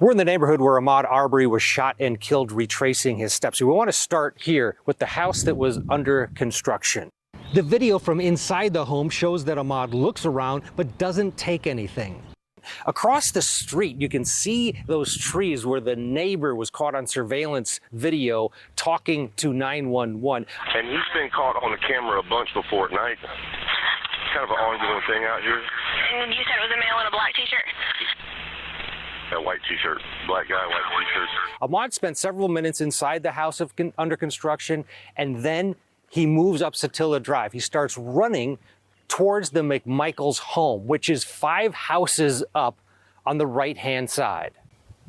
We're in the neighborhood where Ahmaud Arbery was shot and killed retracing his steps. We want to start here with the house that was under construction. The video from inside the home shows that Ahmaud looks around but doesn't take anything. Across the street, you can see those trees where the neighbor was caught on surveillance video talking to 911. And he's been caught on the camera a bunch before at night. Kind of an ongoing thing out here. And you said it was a male in a black t-shirt? A white t-shirt, black guy, white t-shirt. Ahmaud spent several minutes inside the house under construction, and then he moves up Satilla Drive. He starts running towards the McMichaels home, which is 5 houses up on the right-hand side.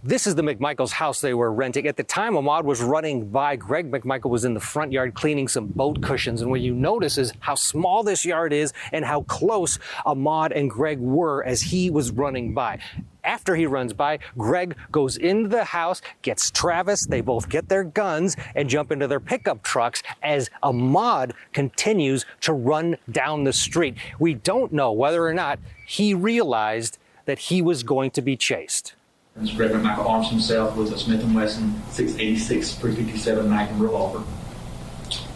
This is the McMichaels house they were renting. At the time Ahmaud was running by, Greg McMichael was in the front yard cleaning some boat cushions. And what you notice is how small this yard is and how close Ahmaud and Greg were as he was running by. After he runs by, Greg goes into the house, gets Travis, they both get their guns and jump into their pickup trucks as Ahmaud continues to run down the street. We don't know whether or not he realized that he was going to be chased. Greg McMichael arms himself with a Smith & Wesson 6.86 .357 Magnum revolver.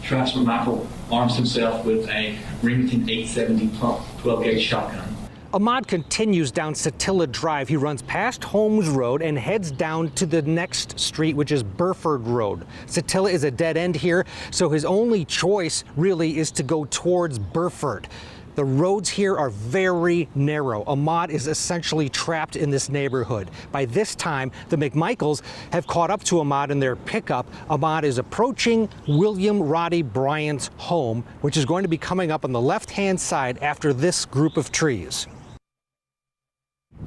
Travis McMichael arms himself with a Remington 870 pump 12-gauge shotgun. Ahmaud continues down Satilla Drive. He runs past Holmes Road and heads down to the next street, which is Burford Road. Satilla is a dead end here, so his only choice really is to go towards Burford. The roads here are very narrow. Ahmaud is essentially trapped in this neighborhood. By this time, the McMichaels have caught up to Ahmaud in their pickup. Ahmaud is approaching William Roddy Bryant's home, which is going to be coming up on the left-hand side after this group of trees.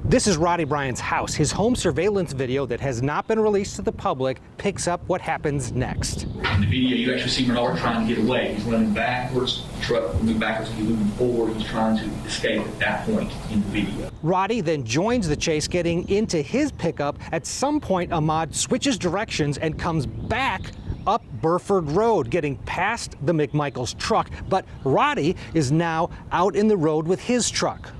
This is Roddy Bryant's house. His home surveillance video that has not been released to the public picks up what happens next. In the video, you actually see Bernard trying to get away. He's running backwards, the truck moving backwards, he's moving forward. He's trying to escape at that point in the video. Roddy then joins the chase, getting into his pickup. At some point, Ahmaud switches directions and comes back up Burford Road, getting past the McMichaels truck. But Roddy is now out in the road with his truck.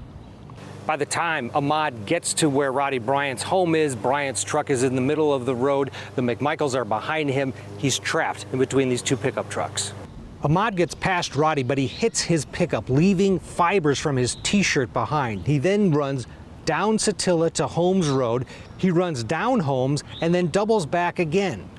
By the time Ahmaud gets to where Roddy Bryant's home is, Bryant's truck is in the middle of the road. The McMichaels are behind him. He's trapped in between these 2 pickup trucks. Ahmaud gets past Roddy, but he hits his pickup, leaving fibers from his t-shirt behind. He then runs down Satilla to Holmes Road. He runs down Holmes and then doubles back again.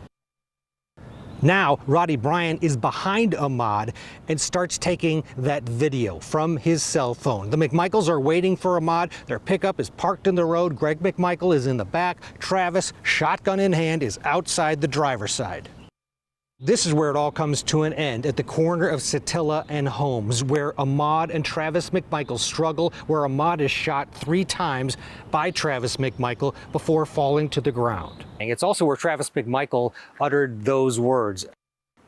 Now, Roddy Bryant is behind Ahmaud and starts taking that video from his cell phone. The McMichaels are waiting for Ahmaud. Their pickup is parked in the road. Greg McMichael is in the back. Travis, shotgun in hand, is outside the driver's side. This is where it all comes to an end, at the corner of Satilla and Holmes, where Ahmaud and Travis McMichael struggle, where Ahmaud is shot 3 times by Travis McMichael before falling to the ground. And it's also where Travis McMichael uttered those words,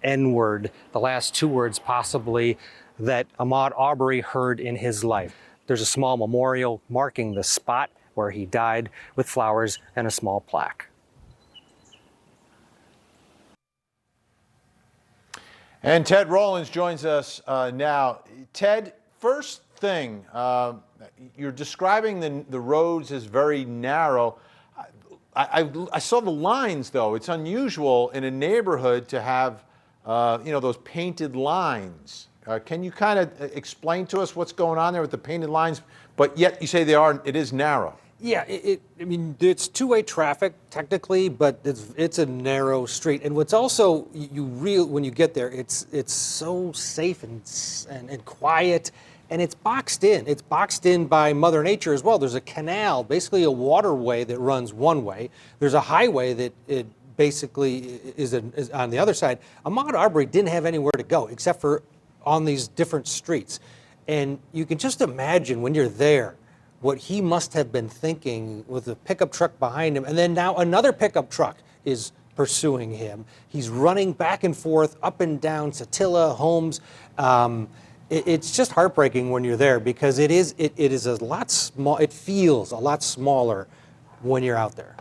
N-word, the last 2 words possibly that Ahmaud Arbery heard in his life. There's a small memorial marking the spot where he died with flowers and a small plaque. And Ted Rollins joins us now. Ted, first thing, you're describing the roads as very narrow. I saw the lines, though. It's unusual in a neighborhood to have, those painted lines. Can you kind of explain to us what's going on there with the painted lines? But yet you say it is narrow. Yeah, I mean, it's 2-way traffic technically, but it's a narrow street. And what's also when you get there, it's so safe and quiet, and it's boxed in. It's boxed in by Mother Nature as well. There's a canal, basically a waterway that runs one way. There's a highway that it basically is on the other side. Ahmaud Arbery didn't have anywhere to go except for on these different streets, and you can just imagine when you're there what he must have been thinking with a pickup truck behind him. And then now another pickup truck is pursuing him. He's running back and forth, up and down Satilla, Holmes. It's just heartbreaking when you're there because it is a lot small. It feels a lot smaller when you're out there.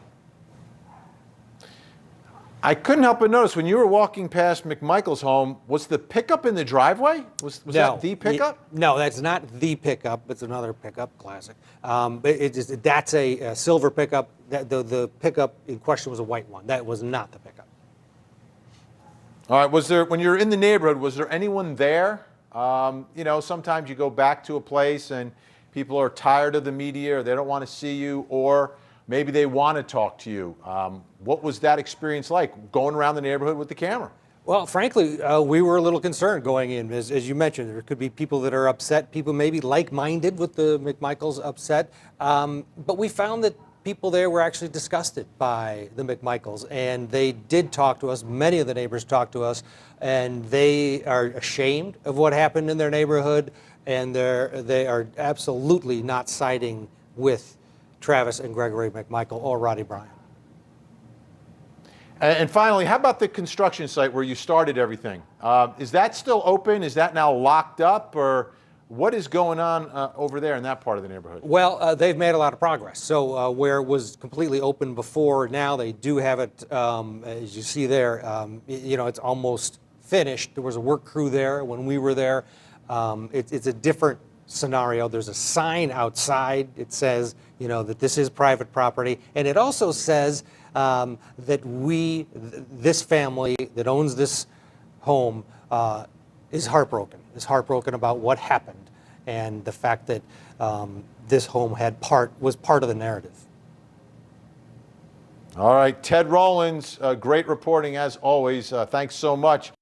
I couldn't help but notice when you were walking past McMichael's home, was the pickup in the driveway? Was that the pickup? No, that's not the pickup. It's another pickup, classic. But that's a silver pickup. The pickup in question was a white one. That was not the pickup. All right. Was there, when you were in the neighborhood, was there anyone there? You know, sometimes you go back to a place and people are tired of the media or they don't want to see you, or maybe they want to talk to you. What was that experience like, going around the neighborhood with the camera? Well, frankly, we were a little concerned going in. As you mentioned, there could be people that are upset, people maybe like-minded with the McMichaels upset. But we found that people there were actually disgusted by the McMichaels, and they did talk to us. Many of the neighbors talked to us, and they are ashamed of what happened in their neighborhood, and they are absolutely not siding with Travis and Gregory McMichael or Roddy Bryan. And finally, how about the construction site where you started everything? Is that still open? Is that now locked up? Or what is going on over there in that part of the neighborhood? Well, they've made a lot of progress. So where it was completely open before, now they do have it, as you see there, you know, it's almost finished. There was a work crew there when we were there. It's a different scenario. There's a sign outside. It says, you know, that this is private property. And it also says that this family that owns this home is heartbroken about what happened and the fact that this home was part of the narrative. All right, Ted Rollins, great reporting as always. Thanks so much.